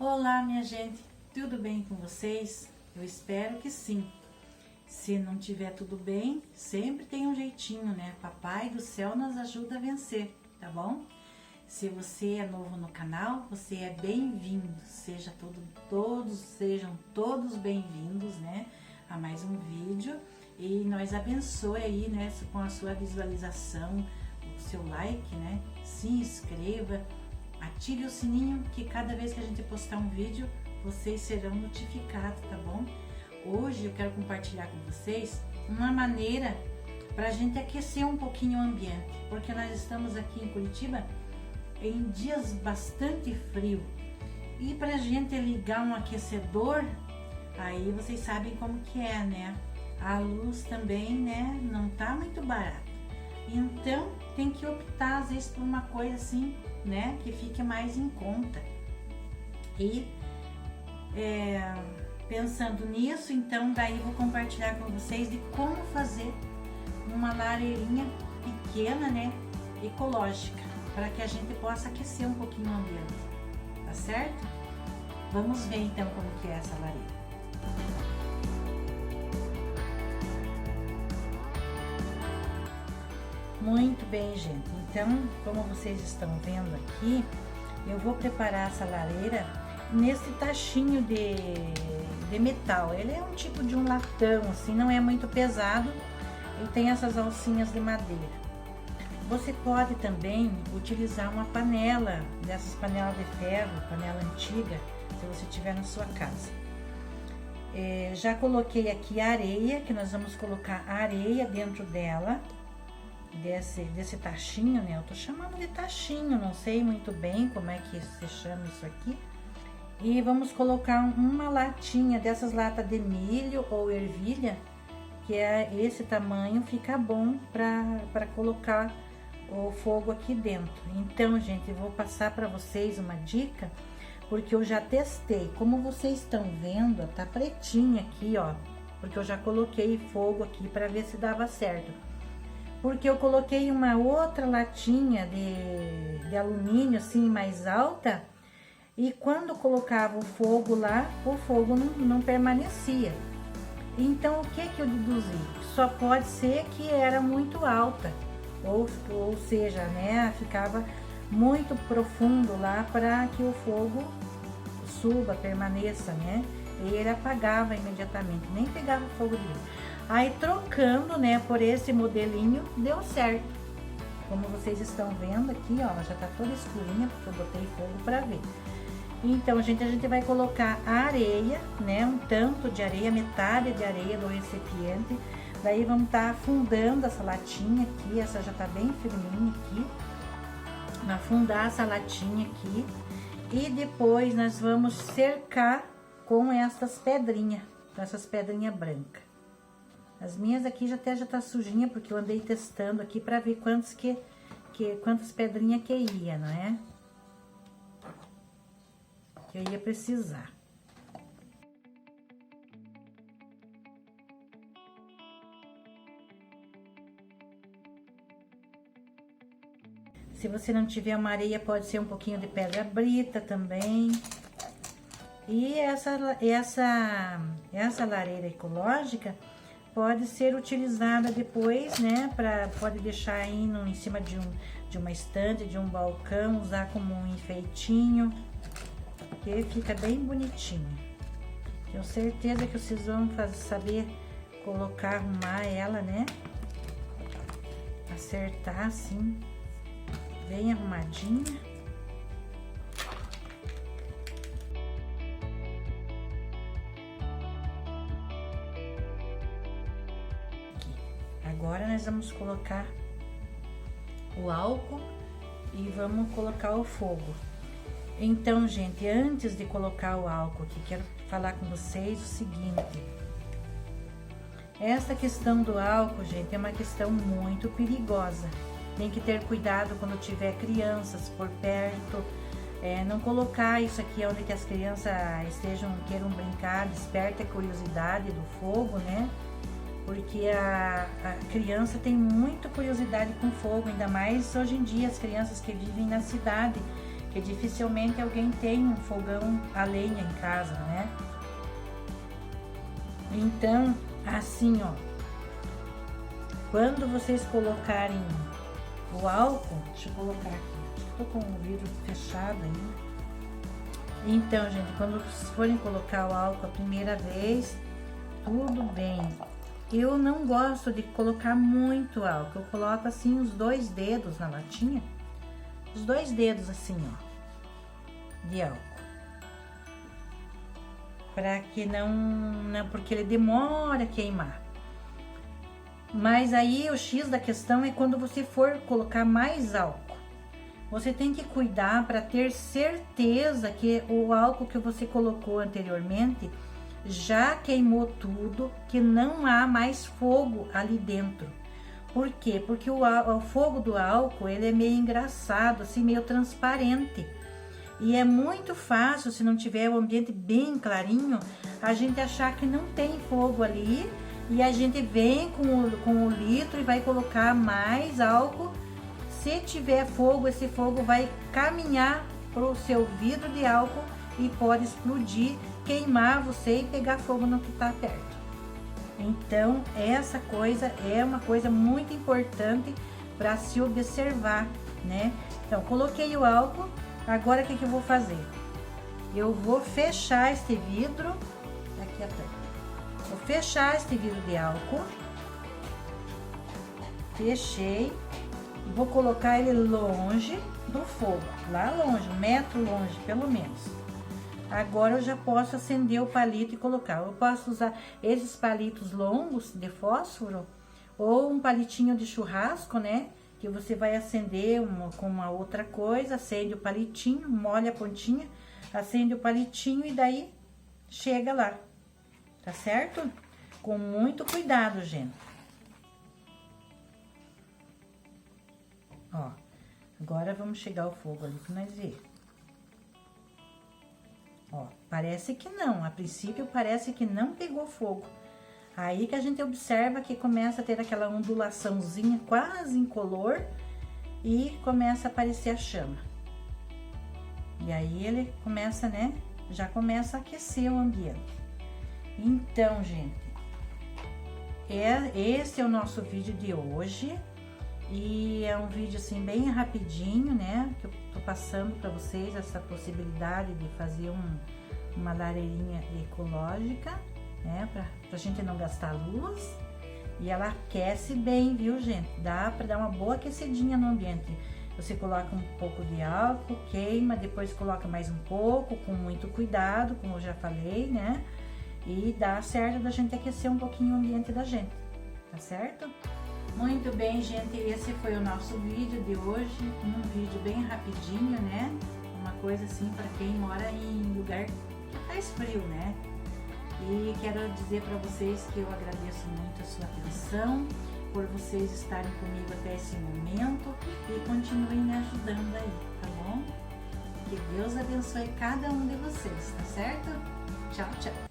Olá, minha gente, tudo bem com vocês? Eu espero que sim. Se não tiver tudo bem, sempre tem um jeitinho, né? Papai do céu nos ajuda a vencer, tá bom? Se você é novo no canal, você é bem-vindo. Sejam todos bem-vindos, né? A mais um vídeo. E nós abençoe aí, né? Com a sua visualização, o seu like, né? Se inscreva. Ative o sininho que cada vez que a gente postar um vídeo, vocês serão notificados, tá bom? Hoje eu quero compartilhar com vocês uma maneira para a gente aquecer um pouquinho o ambiente, porque nós estamos aqui em Curitiba em dias bastante frio e para a gente ligar um aquecedor, aí vocês sabem como que é, né? A luz também, né? Não tá muito barata, então tem que optar às vezes por uma coisa assim, né, que fique mais em conta. E pensando nisso, então daí vou compartilhar com vocês de como fazer uma lareirinha pequena, né, ecológica, para que a gente possa aquecer um pouquinho o ambiente, tá certo? Vamos ver então como que é essa lareira. Muito bem, gente. Então, como vocês estão vendo aqui, eu vou preparar essa lareira nesse tachinho de metal. Ele é um tipo de um latão, assim, não é muito pesado e tem essas alcinhas de madeira. Você pode também utilizar uma panela, dessas panelas de ferro, panela antiga, se você tiver na sua casa. Já coloquei aqui a areia, que nós vamos colocar a areia dentro dela. Desse tachinho, né? Eu tô chamando de tachinho, não sei muito bem como é que se chama isso aqui. E vamos colocar uma latinha dessas latas de milho ou ervilha, que é esse tamanho, fica bom para colocar o fogo aqui dentro. Então, gente, eu vou passar para vocês uma dica, porque eu já testei. Como vocês estão vendo, tá pretinha aqui, ó, porque eu já coloquei fogo aqui para ver se dava certo. Porque eu coloquei uma outra latinha de alumínio assim mais alta e quando colocava o fogo lá, o fogo não permanecia. Então o que eu deduzi? Só pode ser que era muito alta, ou seja, né, ficava muito profundo lá para que o fogo suba, permaneça, né? E ele apagava imediatamente, nem pegava fogo direito. Aí trocando, né, por esse modelinho, deu certo. Como vocês estão vendo aqui, ó, ela já tá toda escurinha, porque eu botei fogo para ver. Então, gente, a gente vai colocar a areia, né, um tanto de areia, metade de areia do recipiente. Daí vamos estar afundando essa latinha aqui, essa já tá bem firminha aqui. Afundar essa latinha aqui. E depois nós vamos cercar com essas pedrinhas, brancas. As minhas aqui já tá sujinha, porque eu andei testando aqui para ver quantas pedrinhas que ia, não é? Que eu ia precisar. Se você não tiver uma areia, pode ser um pouquinho de pedra brita também. E essa lareira ecológica pode ser utilizada depois, né, pode deixar aí em cima de uma estante, de um balcão, usar como um enfeitinho, que fica bem bonitinho. Tenho certeza que vocês vão saber colocar, arrumar ela, né, acertar assim, bem arrumadinha. Agora nós vamos colocar o álcool e vamos colocar o fogo. Então, gente, antes de colocar o álcool aqui, quero falar com vocês o seguinte. Essa questão do álcool, gente, é uma questão muito perigosa. Tem que ter cuidado quando tiver crianças por perto. Não colocar isso aqui onde que as crianças queiram brincar, desperta a curiosidade do fogo, né? Porque a criança tem muita curiosidade com fogo, ainda mais hoje em dia as crianças que vivem na cidade, porque dificilmente alguém tem um fogão a lenha em casa, né? Então, assim, ó, quando vocês colocarem o álcool, deixa eu colocar aqui, tô com o vidro fechado aí. Então, gente, quando vocês forem colocar o álcool a primeira vez, tudo bem. Eu não gosto de colocar muito álcool, eu coloco assim os 2 dedos na latinha, os 2 dedos assim, ó, de álcool. Para que não, porque ele demora a queimar. Mas aí o X da questão é quando você for colocar mais álcool. Você tem que cuidar para ter certeza que o álcool que você colocou anteriormente já queimou tudo, que não há mais fogo ali dentro. Por quê? Porque o fogo do álcool, ele é meio engraçado, assim, meio transparente. E é muito fácil, se não tiver o ambiente bem clarinho, a gente achar que não tem fogo ali e a gente vem com o litro e vai colocar mais álcool. Se tiver fogo, esse fogo vai caminhar para o seu vidro de álcool e pode explodir, queimar você e pegar fogo no que está perto. Então, essa coisa é uma coisa muito importante para se observar, né? Então, coloquei o álcool, agora o que eu vou fazer? Eu vou fechar este vidro, aqui atrás. Vou fechar este vidro de álcool, fechei, vou colocar ele longe do fogo, lá longe, 1 metro longe, pelo menos. Agora eu já posso acender o palito e colocar. Eu posso usar esses palitos longos de fósforo ou um palitinho de churrasco, né? Que você vai acender com uma outra coisa, acende o palitinho, molha a pontinha, acende o palitinho e daí chega lá, tá certo? Com muito cuidado, gente. Ó, agora vamos chegar ao fogo ali pra nós ver. Ó, parece que não, a princípio parece que não pegou fogo. Aí que a gente observa que começa a ter aquela ondulaçãozinha quase incolor e começa a aparecer a chama. E aí ele começa, né, já começa a aquecer o ambiente. Então, gente, esse é o nosso vídeo de hoje. E é um vídeo assim bem rapidinho, né? Que eu tô passando para vocês essa possibilidade de fazer uma lareirinha ecológica, né? Pra gente não gastar luz. E ela aquece bem, viu, gente? Dá para dar uma boa aquecidinha no ambiente. Você coloca um pouco de álcool, queima, depois coloca mais um pouco, com muito cuidado, como eu já falei, né? E dá certo da gente aquecer um pouquinho o ambiente da gente, tá certo? Muito bem, gente, esse foi o nosso vídeo de hoje, um vídeo bem rapidinho, né? Uma coisa assim para quem mora em lugar que faz frio, né? E quero dizer para vocês que eu agradeço muito a sua atenção, por vocês estarem comigo até esse momento e continuem me ajudando aí, tá bom? Que Deus abençoe cada um de vocês, tá certo? Tchau, tchau!